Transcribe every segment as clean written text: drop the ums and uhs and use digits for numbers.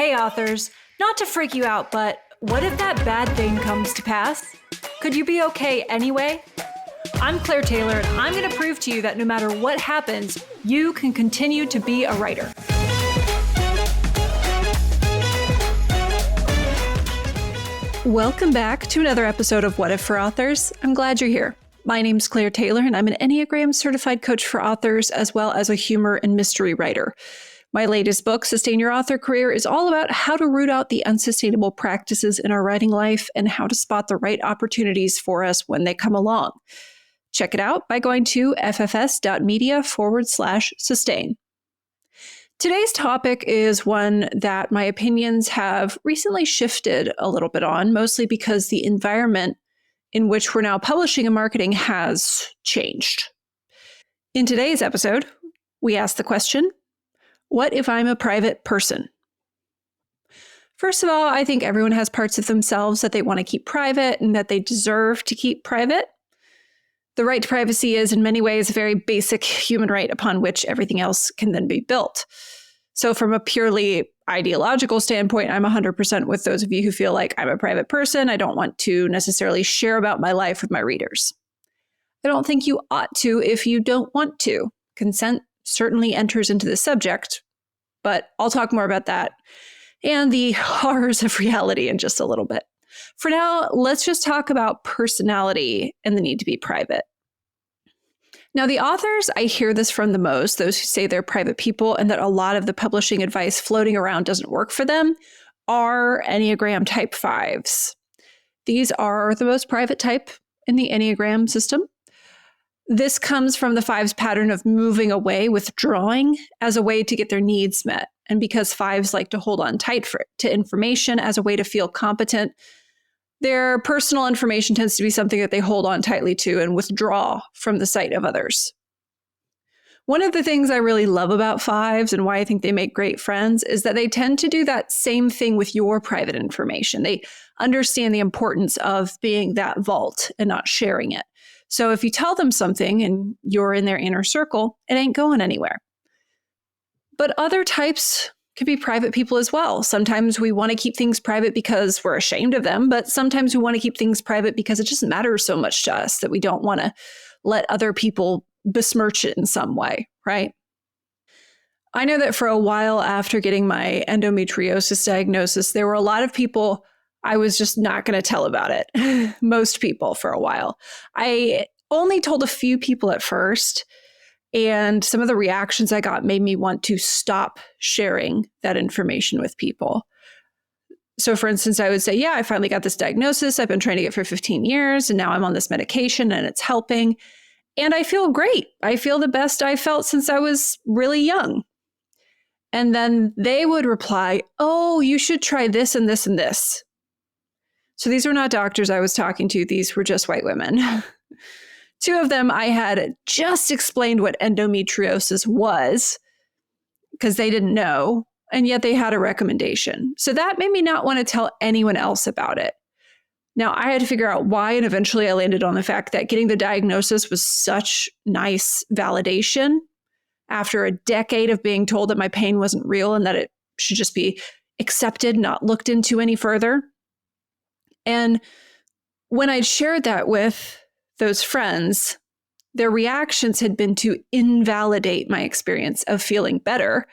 Hey authors, not to freak you out, but what if that bad thing comes to pass? Could you be okay anyway? I'm Claire Taylor, and I'm going to prove to you that no matter what happens, you can continue to be a writer. Welcome back to another episode of What If for Authors. I'm glad you're here. My name's Claire Taylor, and I'm an Enneagram certified coach for authors, as well as a humor and mystery writer. My latest book, Sustain Your Author Career, is all about how to root out the unsustainable practices in our writing life and how to spot the right opportunities for us when they come along. Check it out by going to ffs.media/sustain. Today's topic is one that my opinions have recently shifted a little bit on, mostly because the environment in which we're now publishing and marketing has changed. In today's episode, we ask the question, what if I'm a private person? First of all, I think everyone has parts of themselves that they want to keep private and that they deserve to keep private. The right to privacy is in many ways a very basic human right upon which everything else can then be built. So from a purely ideological standpoint, I'm 100% with those of you who feel like I'm a private person. I don't want to necessarily share about my life with my readers. I don't think you ought to if you don't want to. Consent certainly enters into the subject, but I'll talk more about that and the horrors of reality in just a little bit. For now, let's just talk about personality and the need to be private. Now, the authors I hear this from the most, those who say they're private people and that a lot of the publishing advice floating around doesn't work for them, are Enneagram type 5s. These are the most private type in the Enneagram system. This comes from the 5's pattern of moving away, withdrawing as a way to get their needs met. And because 5s like to hold on tight to information as a way to feel competent, their personal information tends to be something that they hold on tightly to and withdraw from the sight of others. One of the things I really love about 5s and why I think they make great friends is that they tend to do that same thing with your private information. They understand the importance of being that vault and not sharing it. So if you tell them something and you're in their inner circle, it ain't going anywhere. But other types can be private people as well. Sometimes we want to keep things private because we're ashamed of them, but sometimes we want to keep things private because it just matters so much to us that we don't want to let other people besmirch it in some way, right? I know that for a while after getting my endometriosis diagnosis, there were a lot of people I was just not going to tell about it. Most people for a while. I only told a few people at first, and some of the reactions I got made me want to stop sharing that information with people. So for instance, I would say, yeah, I finally got this diagnosis. I've been trying to get for 15 years, and now I'm on this medication and it's helping. And I feel great. I feel the best I felt since I was really young. And then they would reply, oh, you should try this and this and this. So these were not doctors I was talking to. These were just white women. Two of them, I had just explained what endometriosis was because they didn't know, and yet they had a recommendation. So that made me not want to tell anyone else about it. Now, I had to figure out why, and eventually I landed on the fact that getting the diagnosis was such nice validation after a decade of being told that my pain wasn't real and that it should just be accepted, not looked into any further. And when I'd shared that with those friends, their reactions had been to invalidate my experience of feeling better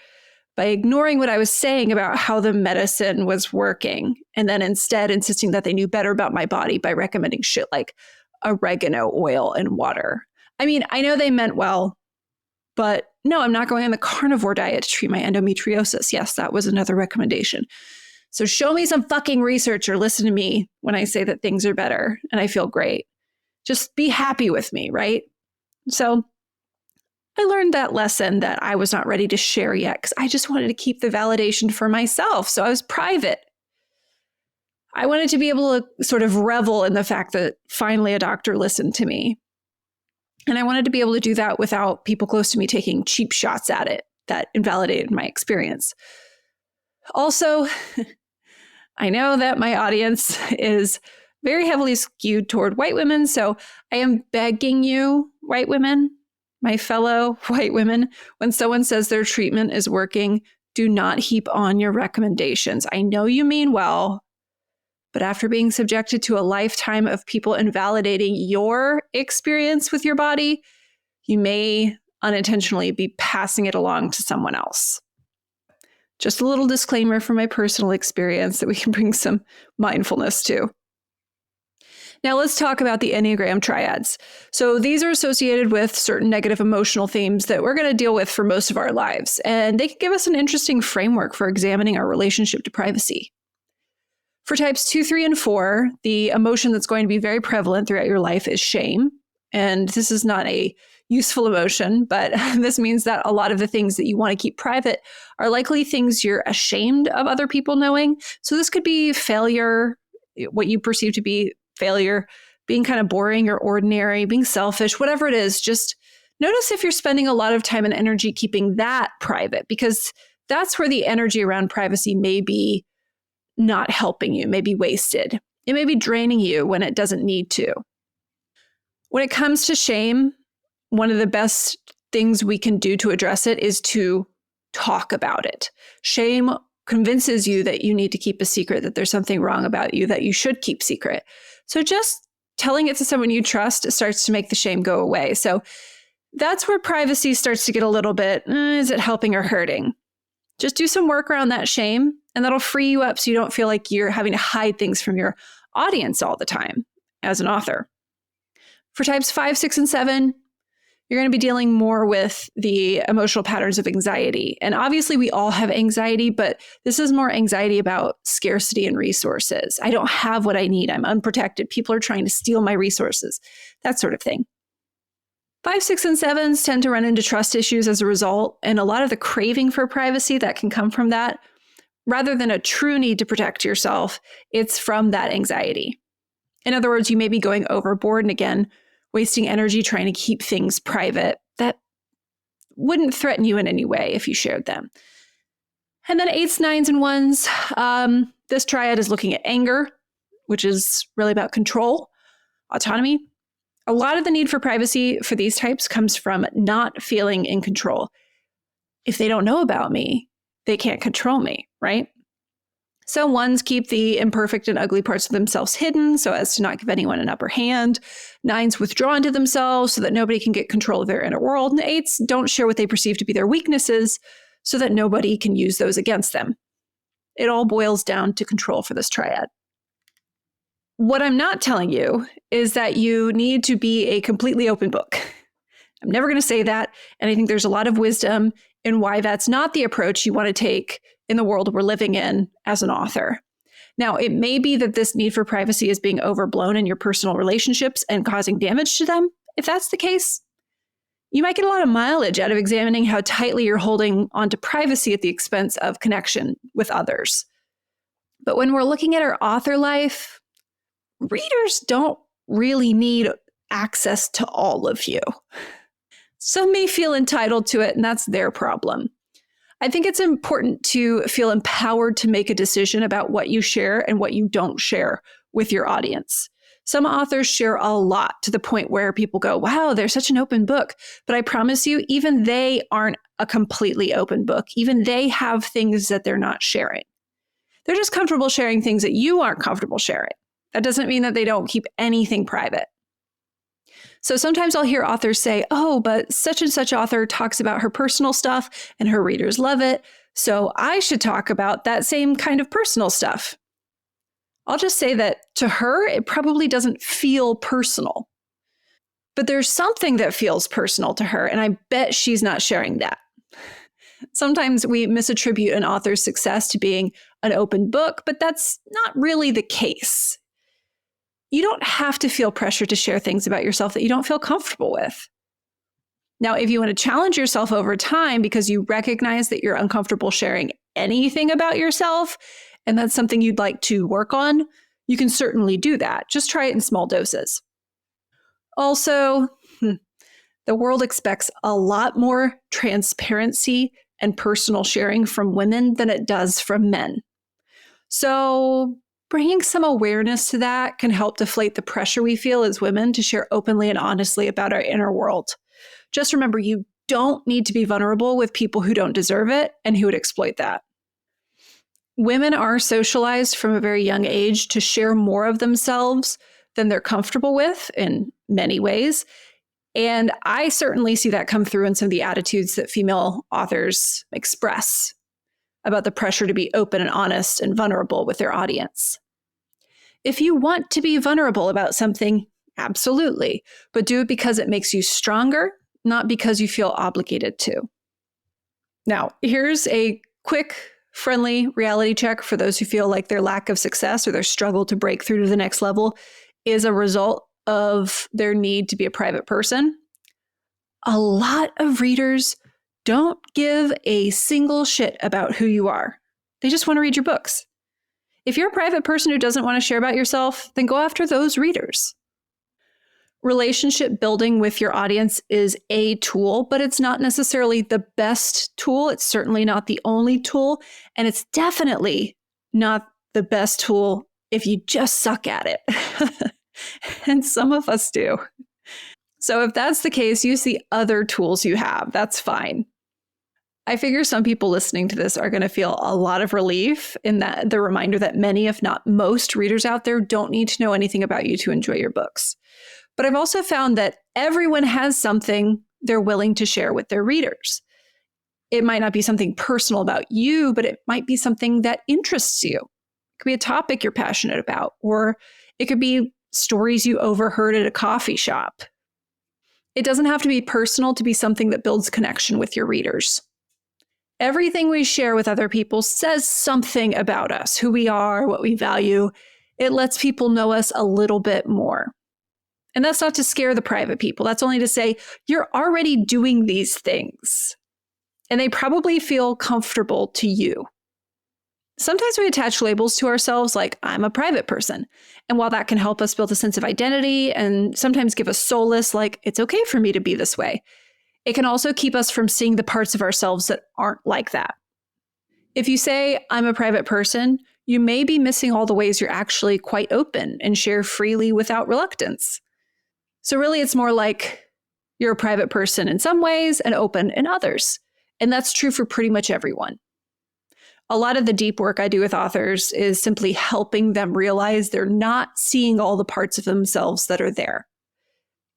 by ignoring what I was saying about how the medicine was working, and then instead insisting that they knew better about my body by recommending shit like oregano oil and water. I mean, I know they meant well, but no, I'm not going on the carnivore diet to treat my endometriosis. Yes, that was another recommendation. So show me some fucking research or listen to me when I say that things are better and I feel great. Just be happy with me, right? So I learned that lesson that I was not ready to share yet because I just wanted to keep the validation for myself. So I was private. I wanted to be able to sort of revel in the fact that finally a doctor listened to me. And I wanted to be able to do that without people close to me taking cheap shots at it that invalidated my experience. Also, I know that my audience is very heavily skewed toward white women, so I am begging you, white women, my fellow white women, when someone says their treatment is working, do not heap on your recommendations. I know you mean well, but after being subjected to a lifetime of people invalidating your experience with your body, you may unintentionally be passing it along to someone else. Just a little disclaimer from my personal experience that we can bring some mindfulness to. Now let's talk about the Enneagram triads. So these are associated with certain negative emotional themes that we're going to deal with for most of our lives, and they can give us an interesting framework for examining our relationship to privacy. For types 2, 3, and 4, the emotion that's going to be very prevalent throughout your life is shame. And this is not a useful emotion, but this means that a lot of the things that you want to keep private are likely things you're ashamed of other people knowing. So this could be failure, what you perceive to be failure, being kind of boring or ordinary, being selfish, whatever it is. Just notice if you're spending a lot of time and energy keeping that private, because that's where the energy around privacy may be not helping you, may be wasted. It may be draining you when it doesn't need to. When it comes to shame, one of the best things we can do to address it is to talk about it. Shame convinces you that you need to keep a secret, that there's something wrong about you that you should keep secret. So just telling it to someone you trust starts to make the shame go away. So that's where privacy starts to get a little bit, is it helping or hurting? Just do some work around that shame, and that'll free you up so you don't feel like you're having to hide things from your audience all the time as an author. For types 5, 6, and 7, you're going to be dealing more with the emotional patterns of anxiety. And obviously, we all have anxiety, but this is more anxiety about scarcity and resources. I don't have what I need. I'm unprotected. People are trying to steal my resources, that sort of thing. 5, 6, and 7s tend to run into trust issues as a result, and a lot of the craving for privacy that can come from that, rather than a true need to protect yourself, it's from that anxiety. In other words, you may be going overboard and again, wasting energy trying to keep things private that wouldn't threaten you in any way if you shared them. And then 8s, 9s, and 1s, this triad is looking at anger, which is really about control, autonomy. A lot of the need for privacy for these types comes from not feeling in control. If they don't know about me, they can't control me, right? So 1s keep the imperfect and ugly parts of themselves hidden so as to not give anyone an upper hand. 9s withdraw into themselves so that nobody can get control of their inner world. And 8s don't share what they perceive to be their weaknesses so that nobody can use those against them. It all boils down to control for this triad. What I'm not telling you is that you need to be a completely open book. I'm never going to say that. And I think there's a lot of wisdom in why that's not the approach you want to take in the world we're living in as an author. Now, it may be that this need for privacy is being overblown in your personal relationships and causing damage to them. If that's the case, you might get a lot of mileage out of examining how tightly you're holding onto privacy at the expense of connection with others. But when we're looking at our author life, readers don't really need access to all of you. Some may feel entitled to it, and that's their problem. I think it's important to feel empowered to make a decision about what you share and what you don't share with your audience. Some authors share a lot to the point where people go, wow, they're such an open book. But I promise you, even they aren't a completely open book. Even they have things that they're not sharing. They're just comfortable sharing things that you aren't comfortable sharing. That doesn't mean that they don't keep anything private. So sometimes I'll hear authors say, oh, but such and such author talks about her personal stuff and her readers love it, so I should talk about that same kind of personal stuff. I'll just say that to her, it probably doesn't feel personal. But there's something that feels personal to her, and I bet she's not sharing that. Sometimes we misattribute an author's success to being an open book, but that's not really the case. You don't have to feel pressure to share things about yourself that you don't feel comfortable with. Now, if you want to challenge yourself over time because you recognize that you're uncomfortable sharing anything about yourself, and that's something you'd like to work on, you can certainly do that. Just try it in small doses. Also, the world expects a lot more transparency and personal sharing from women than it does from men. So bringing some awareness to that can help deflate the pressure we feel as women to share openly and honestly about our inner world. Just remember, you don't need to be vulnerable with people who don't deserve it and who would exploit that. Women are socialized from a very young age to share more of themselves than they're comfortable with in many ways. And I certainly see that come through in some of the attitudes that female authors express about the pressure to be open and honest and vulnerable with their audience. If you want to be vulnerable about something, absolutely, but do it because it makes you stronger, not because you feel obligated to. Now, here's a quick, friendly reality check for those who feel like their lack of success or their struggle to break through to the next level is a result of their need to be a private person. A lot of readers don't give a single shit about who you are. They just want to read your books. If you're a private person who doesn't want to share about yourself, then go after those readers. Relationship building with your audience is a tool, but it's not necessarily the best tool. It's certainly not the only tool. And it's definitely not the best tool if you just suck at it. And some of us do. So if that's the case, use the other tools you have. That's fine. I figure some people listening to this are going to feel a lot of relief in that the reminder that many, if not most, readers out there don't need to know anything about you to enjoy your books. But I've also found that everyone has something they're willing to share with their readers. It might not be something personal about you, but it might be something that interests you. It could be a topic you're passionate about, or it could be stories you overheard at a coffee shop. It doesn't have to be personal to be something that builds connection with your readers. Everything we share with other people says something about us, who we are, what we value. It lets people know us a little bit more. And that's not to scare the private people. That's only to say, you're already doing these things. And they probably feel comfortable to you. Sometimes we attach labels to ourselves like, I'm a private person. And while that can help us build a sense of identity and sometimes give us solace, like, it's okay for me to be this way, it can also keep us from seeing the parts of ourselves that aren't like that. If you say, I'm a private person, you may be missing all the ways you're actually quite open and share freely without reluctance. So really, it's more like you're a private person in some ways and open in others. And that's true for pretty much everyone. A lot of the deep work I do with authors is simply helping them realize they're not seeing all the parts of themselves that are there.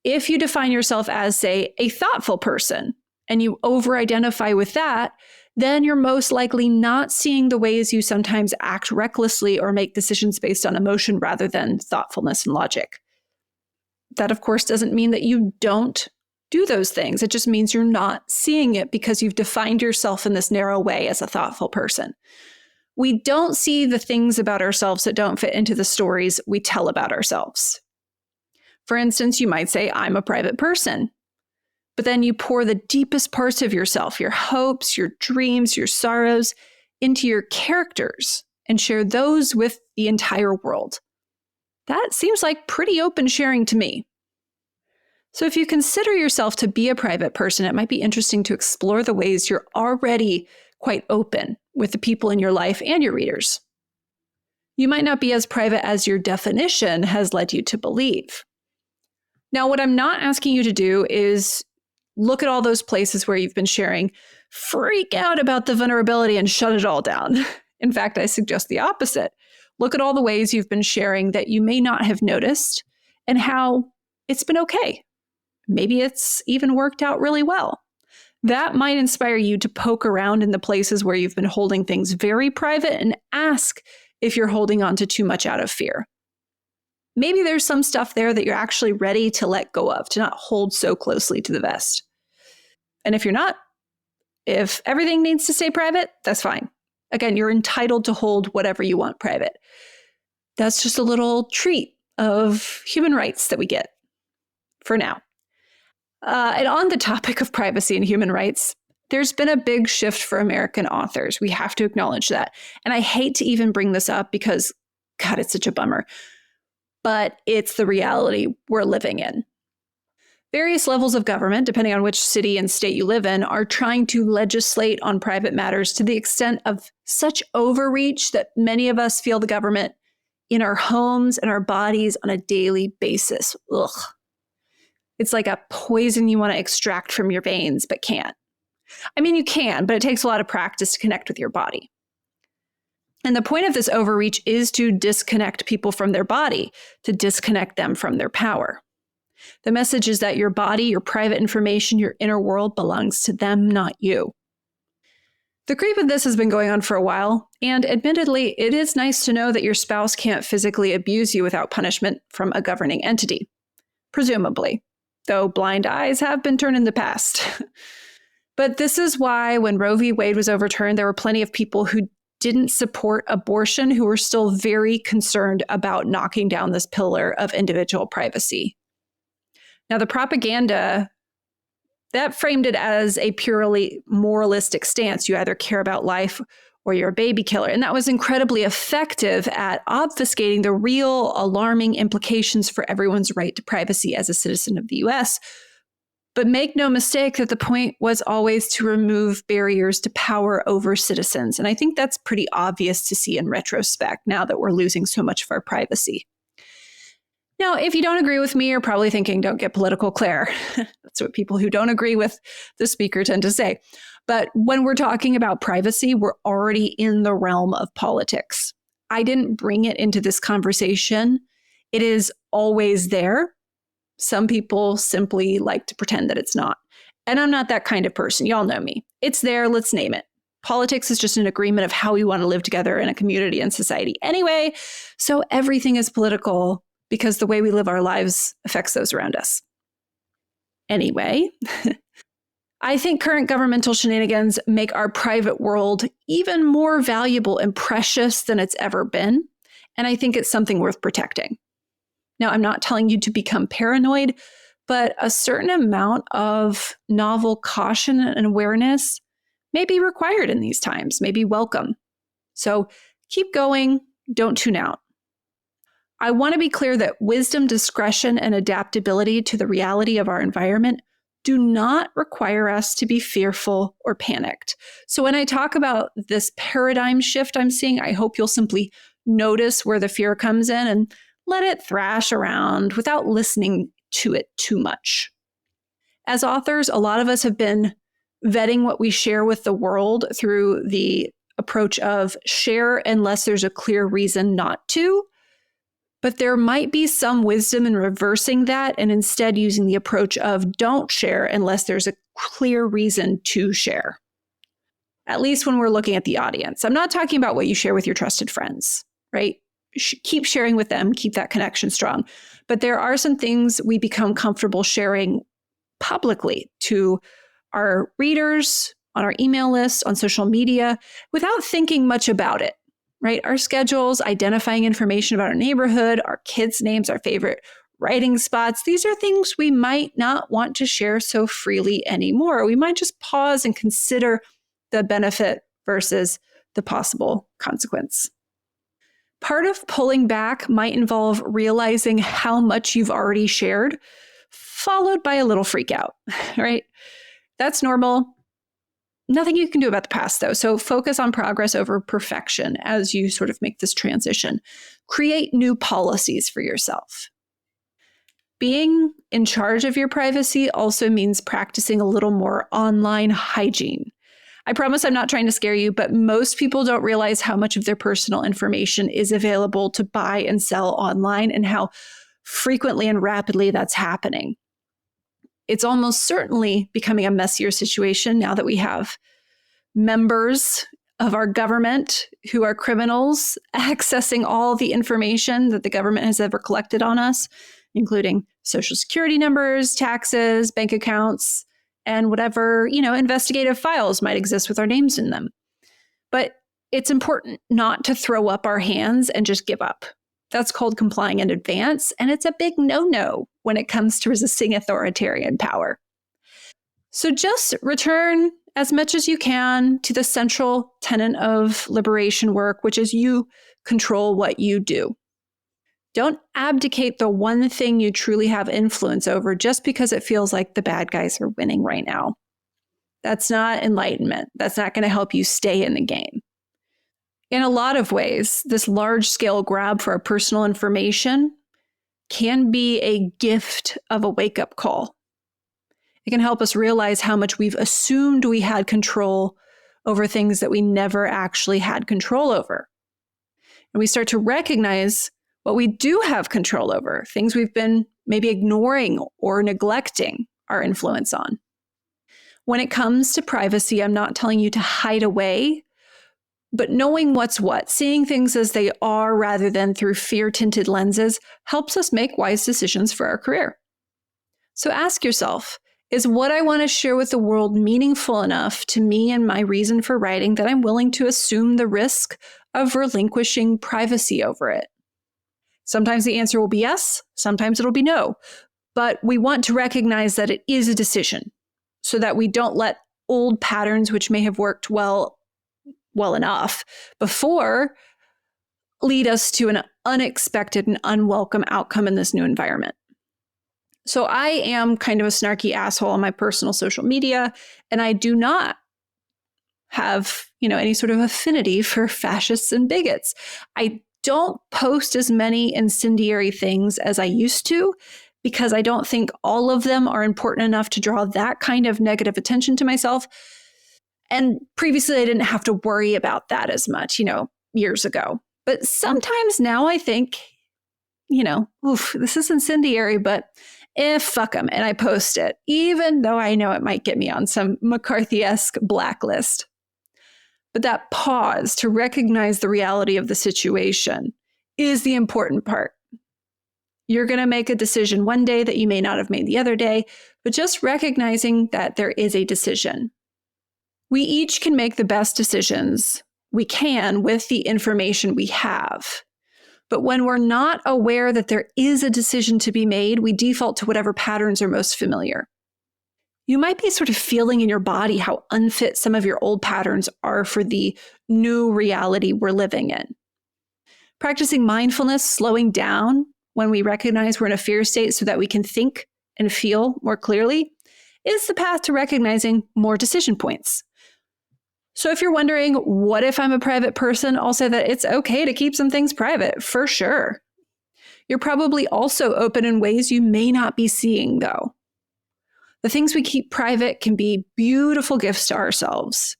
If you define yourself as, say, a thoughtful person, and you over-identify with that, then you're most likely not seeing the ways you sometimes act recklessly or make decisions based on emotion rather than thoughtfulness and logic. That, of course, doesn't mean that you don't do those things. It just means you're not seeing it because you've defined yourself in this narrow way as a thoughtful person. We don't see the things about ourselves that don't fit into the stories we tell about ourselves. For instance, you might say, I'm a private person. But then you pour the deepest parts of yourself, your hopes, your dreams, your sorrows, into your characters and share those with the entire world. That seems like pretty open sharing to me. So if you consider yourself to be a private person, it might be interesting to explore the ways you're already quite open with the people in your life and your readers. You might not be as private as your definition has led you to believe. Now, what I'm not asking you to do is look at all those places where you've been sharing, freak out about the vulnerability and shut it all down. In fact, I suggest the opposite. Look at all the ways you've been sharing that you may not have noticed and how it's been okay. Maybe it's even worked out really well. That might inspire you to poke around in the places where you've been holding things very private and ask if you're holding on to too much out of fear. Maybe there's some stuff there that you're actually ready to let go of, to not hold so closely to the vest. And if you're not, if everything needs to stay private, that's fine. Again, you're entitled to hold whatever you want private. That's just a little treat of human rights that we get for now. And on the topic of privacy and human rights, there's been a big shift for American authors. We have to acknowledge that. And I hate to even bring this up because, God, it's such a bummer. But it's the reality we're living in. Various levels of government, depending on which city and state you live in, are trying to legislate on private matters to the extent of such overreach that many of us feel the government in our homes and our bodies on a daily basis. Ugh. It's like a poison you want to extract from your veins, but can't. I mean, you can, but it takes a lot of practice to connect with your body. And the point of this overreach is to disconnect people from their body, to disconnect them from their power. The message is that your body, your private information, your inner world belongs to them, not you. The creep of this has been going on for a while, and admittedly, it is nice to know that your spouse can't physically abuse you without punishment from a governing entity. Presumably, though blind eyes have been turned in the past. But this is why when Roe v. Wade was overturned, there were plenty of people who didn't support abortion who were still very concerned about knocking down this pillar of individual privacy. Now, the propaganda that framed it as a purely moralistic stance. You either care about life or you're a baby killer. And that was incredibly effective at obfuscating the real alarming implications for everyone's right to privacy as a citizen of the US. But make no mistake that the point was always to remove barriers to power over citizens. And I think that's pretty obvious to see in retrospect now that we're losing so much of our privacy. Now, if you don't agree with me, you're probably thinking, don't get political, Claire. That's what people who don't agree with the speaker tend to say. But when we're talking about privacy, we're already in the realm of politics. I didn't bring it into this conversation. It is always there. Some people simply like to pretend that it's not. And I'm not that kind of person. Y'all know me. It's there. Let's name it. Politics is just an agreement of how we want to live together in a community and society anyway. So everything is political because the way we live our lives affects those around us. Anyway, I think current governmental shenanigans make our private world even more valuable and precious than it's ever been. And I think it's something worth protecting. Now, I'm not telling you to become paranoid, but a certain amount of novel caution and awareness may be required in these times, may be welcome. So keep going, don't tune out. I want to be clear that wisdom, discretion, and adaptability to the reality of our environment do not require us to be fearful or panicked. So when I talk about this paradigm shift I'm seeing, I hope you'll simply notice where the fear comes in and let it thrash around without listening to it too much. As authors, a lot of us have been vetting what we share with the world through the approach of share unless there's a clear reason not to. But there might be some wisdom in reversing that and instead using the approach of don't share unless there's a clear reason to share. At least when we're looking at the audience. I'm not talking about what you share with your trusted friends, right? Keep sharing with them, keep that connection strong. But there are some things we become comfortable sharing publicly to our readers, on our email list, on social media, without thinking much about it. Right? Our schedules, identifying information about our neighborhood, our kids' names, our favorite writing spots. These are things we might not want to share so freely anymore. We might just pause and consider the benefit versus the possible consequence. Part of pulling back might involve realizing how much you've already shared, followed by a little freak out, right? That's normal. Nothing you can do about the past, though. So focus on progress over perfection as you sort of make this transition. Create new policies for yourself. Being in charge of your privacy also means practicing a little more online hygiene. I promise I'm not trying to scare you, but most people don't realize how much of their personal information is available to buy and sell online and how frequently and rapidly that's happening. It's almost certainly becoming a messier situation now that we have members of our government who are criminals accessing all the information that the government has ever collected on us, including social security numbers, taxes, bank accounts, and whatever, investigative files might exist with our names in them. But it's important not to throw up our hands and just give up. That's called complying in advance, and it's a big no-no when it comes to resisting authoritarian power. So just return as much as you can to the central tenet of liberation work, which is you control what you do. Don't abdicate the one thing you truly have influence over just because it feels like the bad guys are winning right now. That's not enlightenment. That's not going to help you stay in the game. In a lot of ways, this large-scale grab for our personal information can be a gift of a wake-up call. It can help us realize how much we've assumed we had control over things that we never actually had control over. And we start to recognize what we do have control over, things we've been maybe ignoring or neglecting our influence on. When it comes to privacy, I'm not telling you to hide away, but knowing what's what, seeing things as they are rather than through fear-tinted lenses, helps us make wise decisions for our career. So ask yourself, is what I want to share with the world meaningful enough to me and my reason for writing that I'm willing to assume the risk of relinquishing privacy over it? Sometimes the answer will be yes, sometimes it'll be no. But we want to recognize that it is a decision so that we don't let old patterns, which may have worked well enough before, lead us to an unexpected and unwelcome outcome in this new environment. So I am kind of a snarky asshole on my personal social media, and I do not have, any sort of affinity for fascists and bigots. I don't post as many incendiary things as I used to because I don't think all of them are important enough to draw that kind of negative attention to myself. And previously I didn't have to worry about that as much, years ago. But sometimes now I think, this is incendiary, but fuck them. And I post it, even though I know it might get me on some McCarthy-esque blacklist. But that pause to recognize the reality of the situation is the important part. You're going to make a decision one day that you may not have made the other day, but just recognizing that there is a decision. We each can make the best decisions we can with the information we have. But when we're not aware that there is a decision to be made, we default to whatever patterns are most familiar. You might be sort of feeling in your body how unfit some of your old patterns are for the new reality we're living in. Practicing mindfulness, slowing down when we recognize we're in a fear state so that we can think and feel more clearly, is the path to recognizing more decision points. So if you're wondering, what if I'm a private person? I'll say that it's okay to keep some things private, for sure. You're probably also open in ways you may not be seeing, though. The things we keep private can be beautiful gifts to ourselves.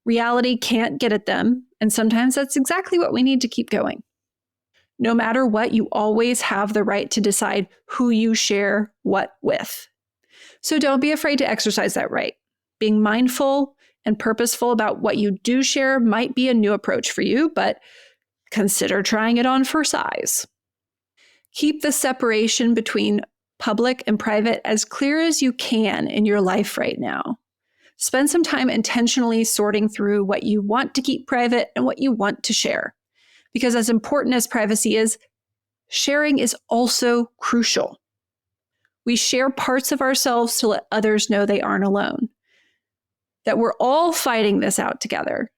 Reality can't get at them, and sometimes that's exactly what we need to keep going. No matter what, you always have the right to decide who you share what with. So don't be afraid to exercise that right. Being mindful and purposeful about what you do share might be a new approach for you, but consider trying it on for size. Keep the separation between public and private as clear as you can in your life right now. Spend some time intentionally sorting through what you want to keep private and what you want to share. Because as important as privacy is, sharing is also crucial. We share parts of ourselves to let others know they aren't alone. That we're all fighting this out together.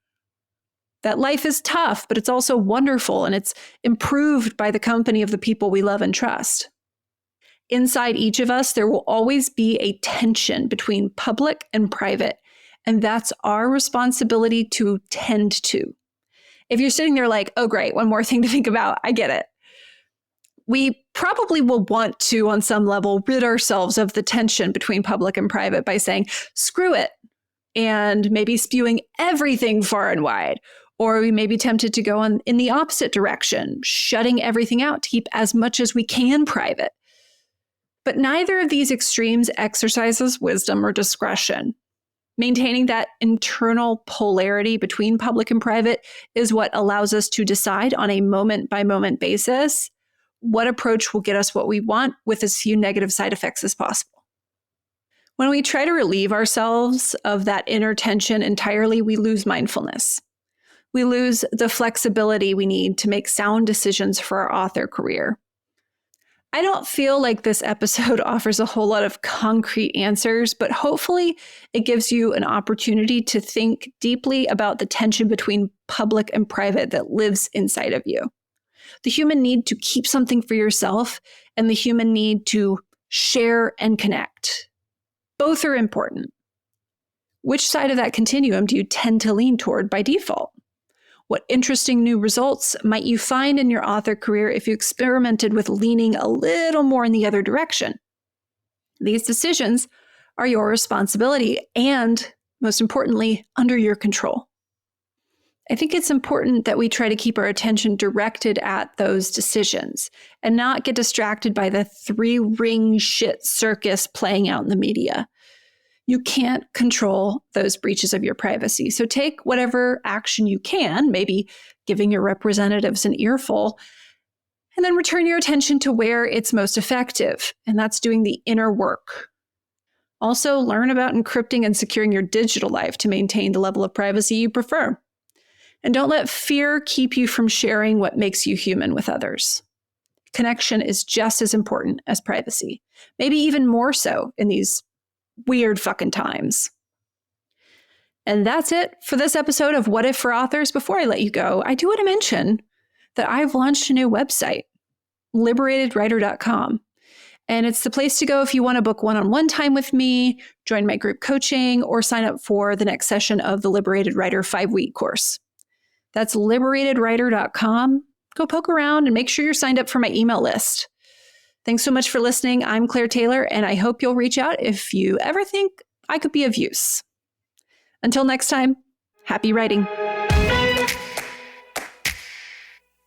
That life is tough, but it's also wonderful, and it's improved by the company of the people we love and trust. Inside each of us, there will always be a tension between public and private, and that's our responsibility to tend to. If you're sitting there like, oh great, one more thing to think about, I get it. We probably will want to, on some level, rid ourselves of the tension between public and private by saying, screw it, and maybe spewing everything far and wide. Or we may be tempted to go in the opposite direction, shutting everything out to keep as much as we can private. But neither of these extremes exercises wisdom or discretion. Maintaining that internal polarity between public and private is what allows us to decide on a moment-by-moment basis what approach will get us what we want with as few negative side effects as possible. When we try to relieve ourselves of that inner tension entirely, we lose mindfulness. We lose the flexibility we need to make sound decisions for our author career. I don't feel like this episode offers a whole lot of concrete answers, but hopefully it gives you an opportunity to think deeply about the tension between public and private that lives inside of you. The human need to keep something for yourself and the human need to share and connect. Both are important. Which side of that continuum do you tend to lean toward by default? What interesting new results might you find in your author career if you experimented with leaning a little more in the other direction? These decisions are your responsibility and, most importantly, under your control. I think it's important that we try to keep our attention directed at those decisions and not get distracted by the three-ring shit circus playing out in the media. You can't control those breaches of your privacy. So take whatever action you can, maybe giving your representatives an earful, and then return your attention to where it's most effective. And that's doing the inner work. Also, learn about encrypting and securing your digital life to maintain the level of privacy you prefer. And don't let fear keep you from sharing what makes you human with others. Connection is just as important as privacy, maybe even more so in these weird fucking times. And that's it for this episode of What If for Authors. Before I let you go, I do want to mention that I've launched a new website, liberatedwriter.com. And it's the place to go if you want to book one-on-one time with me, join my group coaching, or sign up for the next session of the Liberated Writer 5-week course. That's liberatedwriter.com. Go poke around and make sure you're signed up for my email list. Thanks so much for listening. I'm Claire Taylor, and I hope you'll reach out if you ever think I could be of use. Until next time, happy writing.